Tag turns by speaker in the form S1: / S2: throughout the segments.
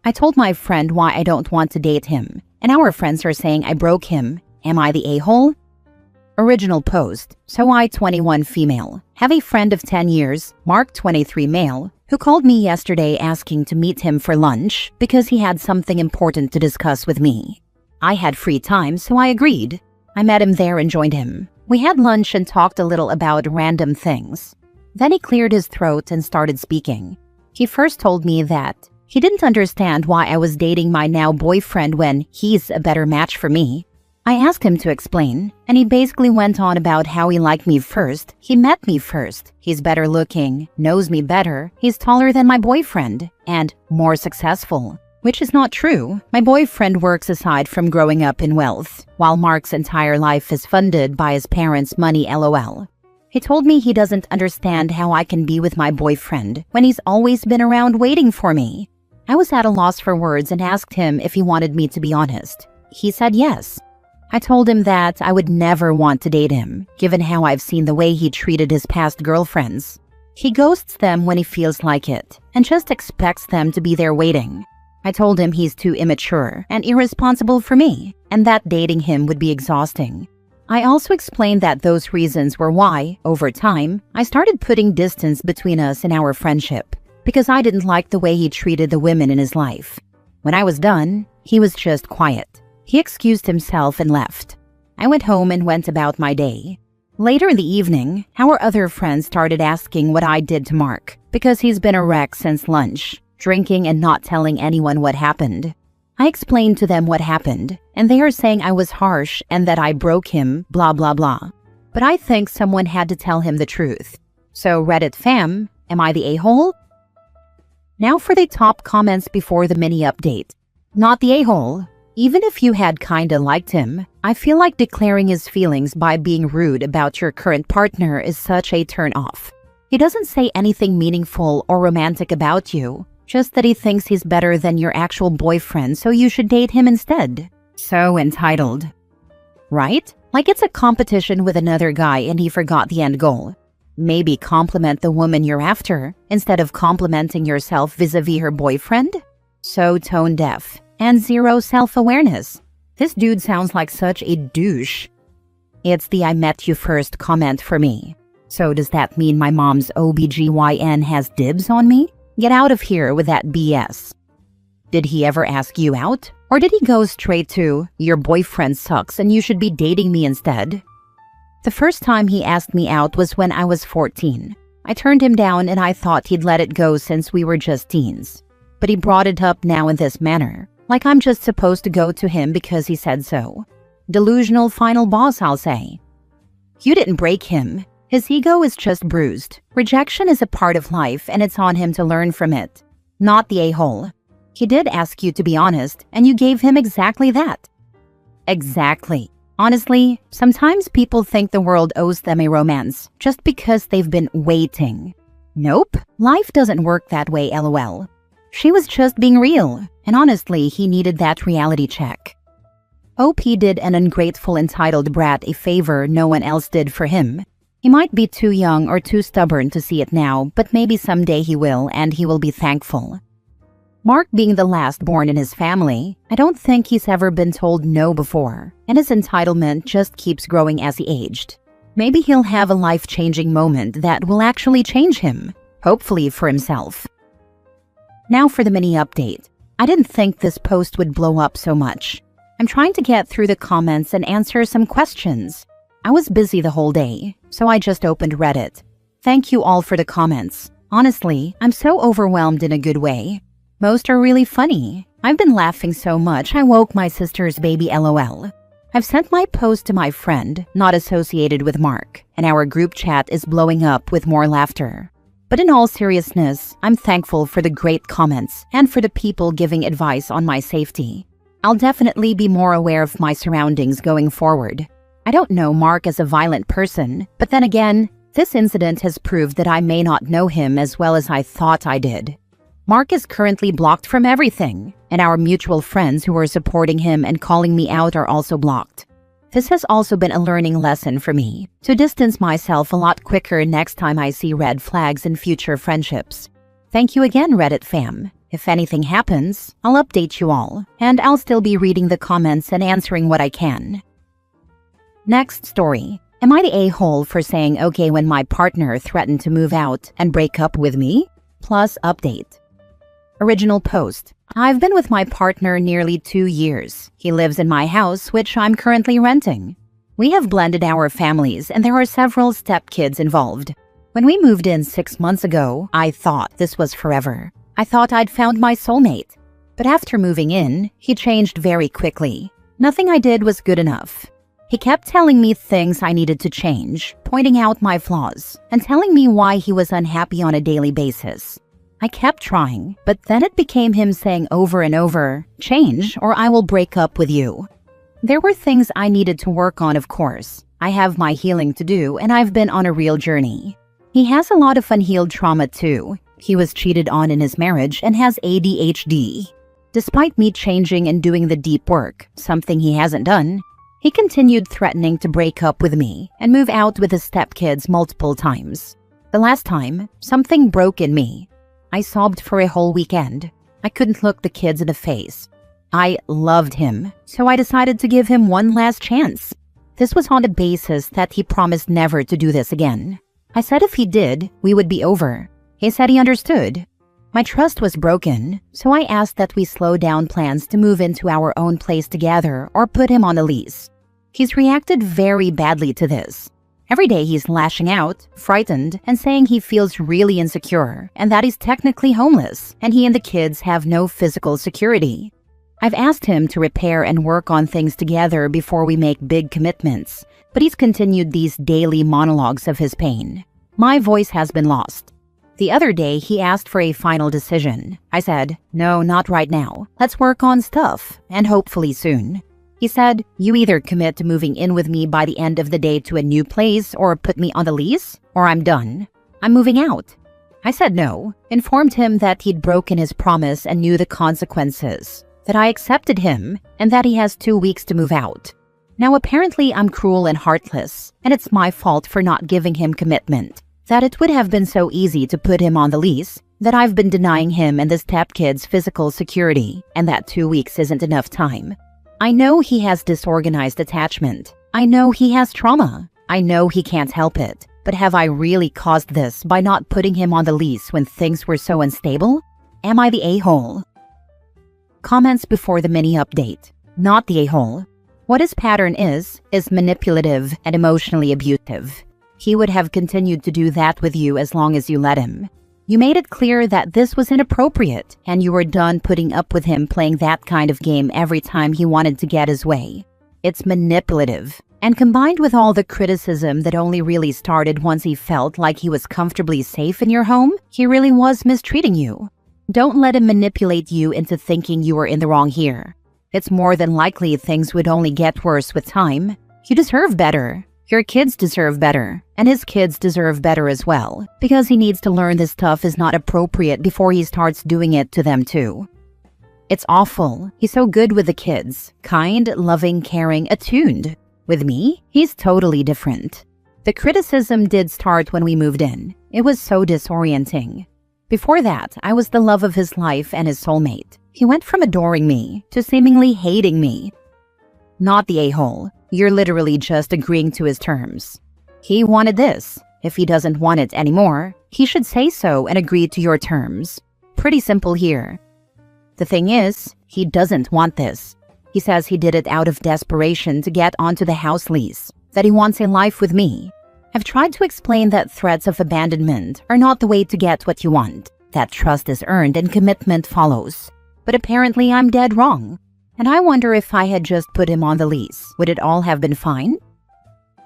S1: I told my friend why I don't want to date him, and our friends are saying I broke him. Am I the a-hole? Original post. So I, 21 female, have a friend of 10 years, Mark 23 male, who called me yesterday asking to meet him for lunch because he had something important to discuss with me. I had free time, so I agreed. I met him there and joined him. We had lunch and talked a little about random things. Then he cleared his throat and started speaking. He first told me that he didn't understand why I was dating my now boyfriend when he's a better match for me. I asked him to explain, and he basically went on about how he liked me first. He met me first. He's better looking, knows me better, he's taller than my boyfriend, and more successful. Which is not true. My boyfriend works aside from growing up in wealth, while Mark's entire life is funded by his parents' money, lol. He told me he doesn't understand how I can be with my boyfriend when he's always been around waiting for me. I was at a loss for words and asked him if he wanted me to be honest. He said yes. I told him that I would never want to date him, given how I've seen the way he treated his past girlfriends. He ghosts them when he feels like it, and just expects them to be there waiting. I told him he's too immature and irresponsible for me, and that dating him would be exhausting. I also explained that those reasons were why, over time, I started putting distance between us and our friendship, because I didn't like the way he treated the women in his life. When I was done, he was just quiet. He excused himself and left. I went home and went about my day. Later in the evening, our other friends started asking what I did to Mark, because he's been a wreck since lunch, drinking and not telling anyone what happened. I explained to them what happened, and they are saying I was harsh and that I broke him, blah blah blah. But I think someone had to tell him the truth. So Reddit fam, am I the a-hole? Now for the top comments before the mini update. Not the a-hole. Even if you had kinda liked him, I feel like declaring his feelings by being rude about your current partner is such a turn-off. He doesn't say anything meaningful or romantic about you, just that he thinks he's better than your actual boyfriend, so you should date him instead. So entitled. Right? Like it's a competition with another guy and he forgot the end goal. Maybe compliment the woman you're after, instead of complimenting yourself vis-a-vis her boyfriend? So tone-deaf. And zero self-awareness. This dude sounds like such a douche. It's the I met you first comment for me. So does that mean my mom's OBGYN has dibs on me? Get out of here with that BS. Did he ever ask you out? Or did he go straight to, your boyfriend sucks and you should be dating me instead? The first time he asked me out was when I was 14. I turned him down and I thought he'd let it go since we were just teens. But he brought it up now in this manner. Like I'm just supposed to go to him because he said so. Delusional final boss, I'll say. You didn't break him. His ego is just bruised. Rejection is a part of life and it's on him to learn from it. Not the a-hole. He did ask you to be honest and you gave him exactly that. Exactly. Honestly, sometimes people think the world owes them a romance just because they've been waiting. Nope, life doesn't work that way, lol. She was just being real, and honestly, he needed that reality check. OP did an ungrateful entitled brat a favor no one else did for him. He might be too young or too stubborn to see it now, but maybe someday he will, and he will be thankful. Mark being the last born in his family, I don't think he's ever been told no before, and his entitlement just keeps growing as he aged. Maybe he'll have a life-changing moment that will actually change him, hopefully for himself. Now for the mini update. I didn't think this post would blow up so much. I'm trying to get through the comments and answer some questions. I was busy the whole day, so I just opened Reddit. Thank you all for the comments. Honestly, I'm so overwhelmed in a good way. Most are really funny. I've been laughing so much I woke my sister's baby, lol. I've sent my post to my friend, not associated with Mark, and our group chat is blowing up with more laughter. But in all seriousness, I'm thankful for the great comments and for the people giving advice on my safety. I'll definitely be more aware of my surroundings going forward. I don't know Mark as a violent person, but then again, this incident has proved that I may not know him as well as I thought I did. Mark is currently blocked from everything, and our mutual friends who are supporting him and calling me out are also blocked. This has also been a learning lesson for me, to distance myself a lot quicker next time I see red flags in future friendships. Thank you again, Reddit fam. If anything happens, I'll update you all, and I'll still be reading the comments and answering what I can. Next story. Am I the a-hole for saying okay when my partner threatened to move out and break up with me? Plus update. Original post. I've been with my partner nearly 2 years. He lives in my house, which I'm currently renting. We have blended our families, and there are several stepkids involved. When we moved in 6 months ago, I thought this was forever. I thought I'd found my soulmate. But after moving in, he changed very quickly. Nothing I did was good enough. He kept telling me things I needed to change, pointing out my flaws, and telling me why he was unhappy on a daily basis. I kept trying, but then it became him saying over and over, "Change or I will break up with you." There were things I needed to work on, of course. I have my healing to do, and I've been on a real journey. He has a lot of unhealed trauma too. He was cheated on in his marriage and has ADHD. Despite me changing and doing the deep work, something he hasn't done, he continued threatening to break up with me and move out with his stepkids multiple times. The last time, something broke in me. I sobbed for a whole weekend. I couldn't look the kids in the face. I loved him, so I decided to give him one last chance. This was on the basis that he promised never to do this again. I said if he did, we would be over. He said he understood. My trust was broken, so I asked that we slow down plans to move into our own place together or put him on a lease. He's reacted very badly to this. Every day he's lashing out, frightened, and saying he feels really insecure and that he's technically homeless and he and the kids have no physical security. I've asked him to repair and work on things together before we make big commitments, but he's continued these daily monologues of his pain. My voice has been lost. The other day, he asked for a final decision. I said, "No, not right now. Let's work on stuff, and hopefully soon." He said, "You either commit to moving in with me by the end of the day to a new place or put me on the lease, or I'm done. I'm moving out." I said no, informed him that he'd broken his promise and knew the consequences, that I accepted him, and that he has 2 weeks to move out. Now apparently I'm cruel and heartless, and it's my fault for not giving him commitment. That it would have been so easy to put him on the lease, that I've been denying him and the stepkids physical security, and that 2 weeks isn't enough time. I know he has disorganized attachment. I know he has trauma. I know he can't help it. But have I really caused this by not putting him on the lease when things were so unstable? Am I the a-hole? Comments before the mini update. Not the a-hole. What his pattern is manipulative and emotionally abusive. He would have continued to do that with you as long as you let him. You made it clear that this was inappropriate, and you were done putting up with him playing that kind of game every time he wanted to get his way. It's manipulative, and combined with all the criticism that only really started once he felt like he was comfortably safe in your home, he really was mistreating you. Don't let him manipulate you into thinking you were in the wrong here. It's more than likely things would only get worse with time. You deserve better. Your kids deserve better, and his kids deserve better as well, because he needs to learn this stuff is not appropriate before he starts doing it to them too. It's awful. He's so good with the kids. Kind, loving, caring, attuned. With me, he's totally different. The criticism did start when we moved in. It was so disorienting. Before that, I was the love of his life and his soulmate. He went from adoring me to seemingly hating me. Not the a-hole. You're literally just agreeing to his terms. He wanted this. If he doesn't want it anymore, he should say so and agree to your terms. Pretty simple here. The thing is, he doesn't want this. He says he did it out of desperation to get onto the house lease, that he wants a life with me. I've tried to explain that threats of abandonment are not the way to get what you want, that trust is earned and commitment follows. But apparently I'm dead wrong. And I wonder if I had just put him on the lease, would it all have been fine?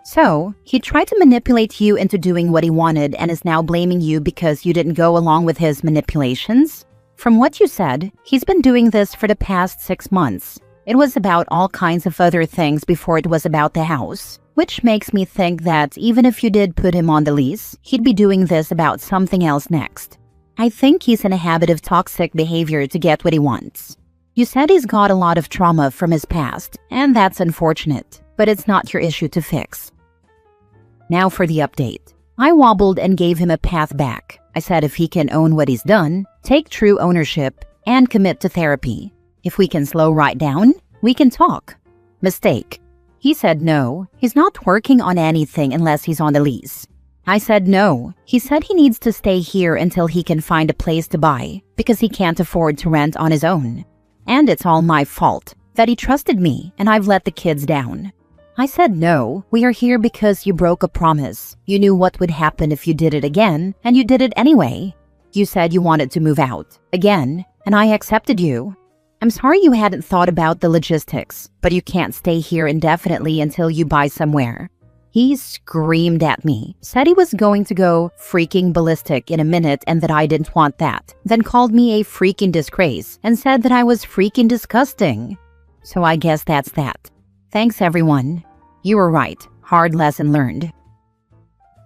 S1: So, he tried to manipulate you into doing what he wanted and is now blaming you because you didn't go along with his manipulations? From what you said, he's been doing this for the past 6 months. It was about all kinds of other things before it was about the house, which makes me think that even if you did put him on the lease, he'd be doing this about something else next. I think he's in a habit of toxic behavior to get what he wants. You said he's got a lot of trauma from his past, and that's unfortunate, but it's not your issue to fix. Now for the update. I wobbled and gave him a path back. I said if he can own what he's done, take true ownership, and commit to therapy. If we can slow right down, we can talk. Mistake. He said no, he's not working on anything unless he's on the lease. I said no. He said he needs to stay here until he can find a place to buy because he can't afford to rent on his own. And it's all my fault that he trusted me and I've let the kids down. I said no, we are here because you broke a promise. You knew what would happen if you did it again, and you did it anyway. You said you wanted to move out, again, and I accepted you. I'm sorry you hadn't thought about the logistics, but you can't stay here indefinitely until you buy somewhere. He screamed at me, said he was going to go freaking ballistic in a minute and that I didn't want that, then called me a freaking disgrace and said that I was freaking disgusting. So I guess that's that. Thanks everyone. You were right. Hard lesson learned.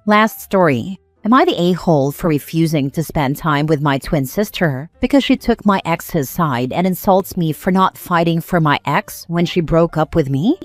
S1: Last story. Am I the a-hole for refusing to spend time with my twin sister because she took my ex's side and insults me for not fighting for my ex when she broke up with me?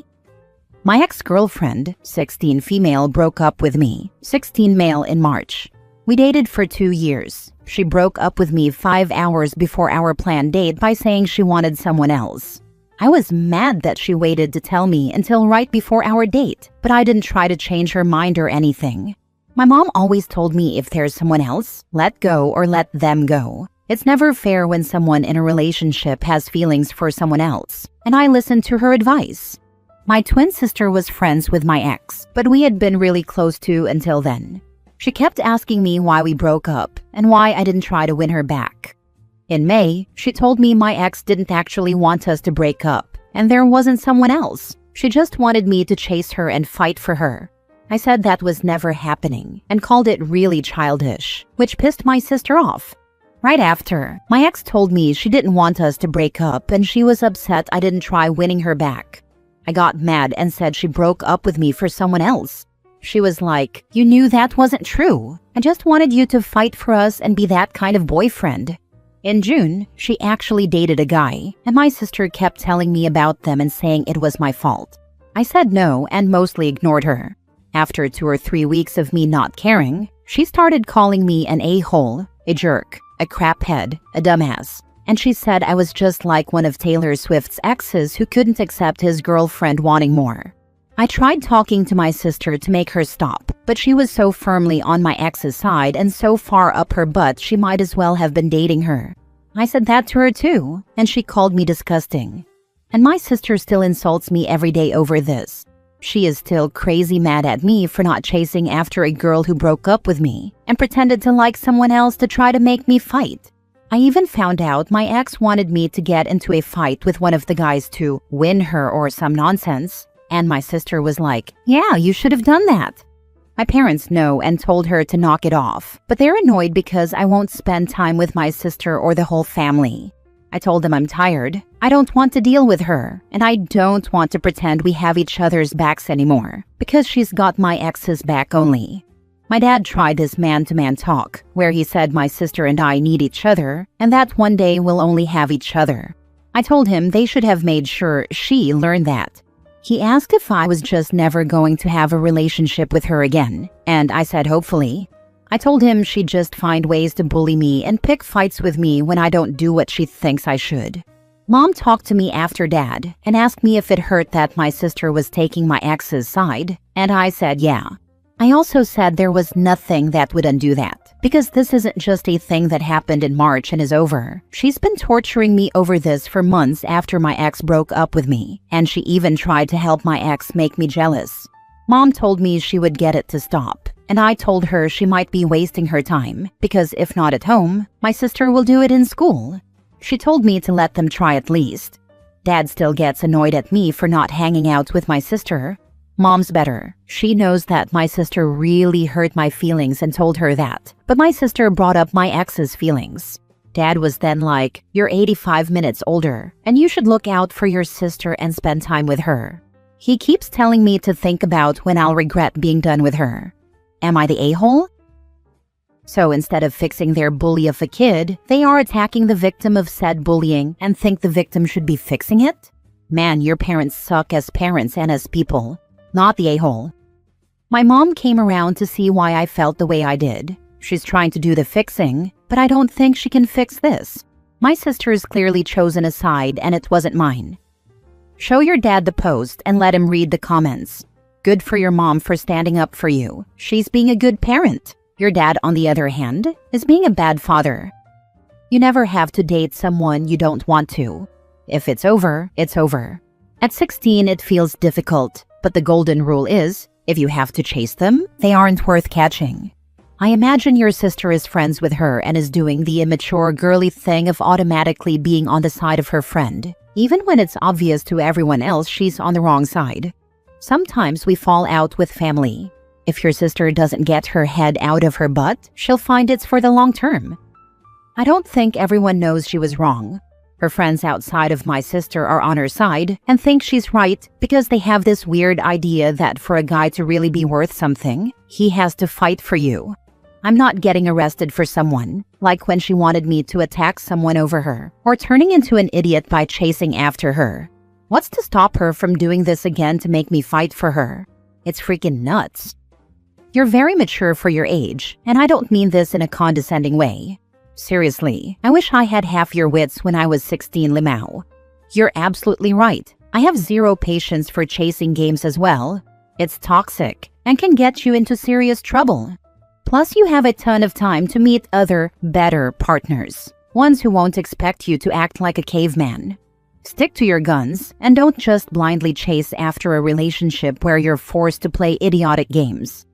S1: My ex-girlfriend, 16 female, broke up with me, 16 male, in March. We dated for 2 years. She broke up with me 5 hours before our planned date by saying she wanted someone else. I was mad that she waited to tell me until right before our date, but I didn't try to change her mind or anything. My mom always told me if there's someone else, let go or let them go. It's never fair when someone in a relationship has feelings for someone else, and I listened to her advice. My twin sister was friends with my ex, but we had been really close to until then. She kept asking me why we broke up and why I didn't try to win her back. In May, she told me my ex didn't actually want us to break up, and there wasn't someone else. She just wanted me to chase her and fight for her. I said that was never happening and called it really childish, which pissed my sister off. Right after, my ex told me she didn't want us to break up and she was upset I didn't try winning her back. I got mad and said she broke up with me for someone else. She was like, "You knew that wasn't true. I just wanted you to fight for us and be that kind of boyfriend." In June, she actually dated a guy, and my sister kept telling me about them and saying it was my fault. I said no and mostly ignored her. After 2 or 3 weeks of me not caring, she started calling me an a-hole, a jerk, a craphead, a dumbass, and she said I was just like one of Taylor Swift's exes who couldn't accept his girlfriend wanting more. I tried talking to my sister to make her stop, but she was so firmly on my ex's side and so far up her butt she might as well have been dating her. I said that to her too, and she called me disgusting. And my sister still insults me every day over this. She is still crazy mad at me for not chasing after a girl who broke up with me and pretended to like someone else to try to make me fight. I even found out my ex wanted me to get into a fight with one of the guys to win her or some nonsense. And my sister was like, "Yeah, you should have done that." My parents know and told her to knock it off, but they're annoyed because I won't spend time with my sister or the whole family. I told them I'm tired, I don't want to deal with her, and I don't want to pretend we have each other's backs anymore, because she's got my ex's back only. My dad tried this man-to-man talk, where he said my sister and I need each other, and that one day we'll only have each other. I told him they should have made sure she learned that. He asked if I was just never going to have a relationship with her again, and I said hopefully. I told him she'd just find ways to bully me and pick fights with me when I don't do what she thinks I should. Mom talked to me after Dad and asked me if it hurt that my sister was taking my ex's side, and I said yeah. I also said there was nothing that would undo that, because this isn't just a thing that happened in March and is over. She's been torturing me over this for months after my ex broke up with me, and she even tried to help my ex make me jealous. Mom told me she would get it to stop, and I told her she might be wasting her time, because if not at home, my sister will do it in school. She told me to let them try at least. Dad still gets annoyed at me for not hanging out with my sister. Mom's better. She knows that my sister really hurt my feelings and told her that, but my sister brought up my ex's feelings. Dad was then like, "You're 85 minutes older, and you should look out for your sister and spend time with her." He keeps telling me to think about when I'll regret being done with her. Am I the a-hole? So instead of fixing their bully of a kid, they are attacking the victim of said bullying and think the victim should be fixing it? Man, your parents suck as parents and as people. Not the a-hole. My mom came around to see why I felt the way I did. She's trying to do the fixing, but I don't think she can fix this. My sister's clearly chosen a side and it wasn't mine. Show your dad the post and let him read the comments. Good for your mom for standing up for you. She's being a good parent. Your dad, on the other hand, is being a bad father. You never have to date someone you don't want to. If it's over, it's over. At 16, it feels difficult, but the golden rule is, if you have to chase them, they aren't worth catching. I imagine your sister is friends with her and is doing the immature girly thing of automatically being on the side of her friend, even when it's obvious to everyone else she's on the wrong side. Sometimes we fall out with family. If your sister doesn't get her head out of her butt, she'll find it's for the long term. I don't think everyone knows she was wrong. Her friends outside of my sister are on her side and think she's right because they have this weird idea that for a guy to really be worth something, he has to fight for you. I'm not getting arrested for someone, like when she wanted me to attack someone over her, or turning into an idiot by chasing after her. What's to stop her from doing this again to make me fight for her? It's freaking nuts. You're very mature for your age, and I don't mean this in a condescending way. Seriously, I wish I had half your wits when I was 16, Limao. You're absolutely right. I have zero patience for chasing games as well. It's toxic and can get you into serious trouble. Plus, you have a ton of time to meet other, better partners. Ones who won't expect you to act like a caveman. Stick to your guns and don't just blindly chase after a relationship where you're forced to play idiotic games.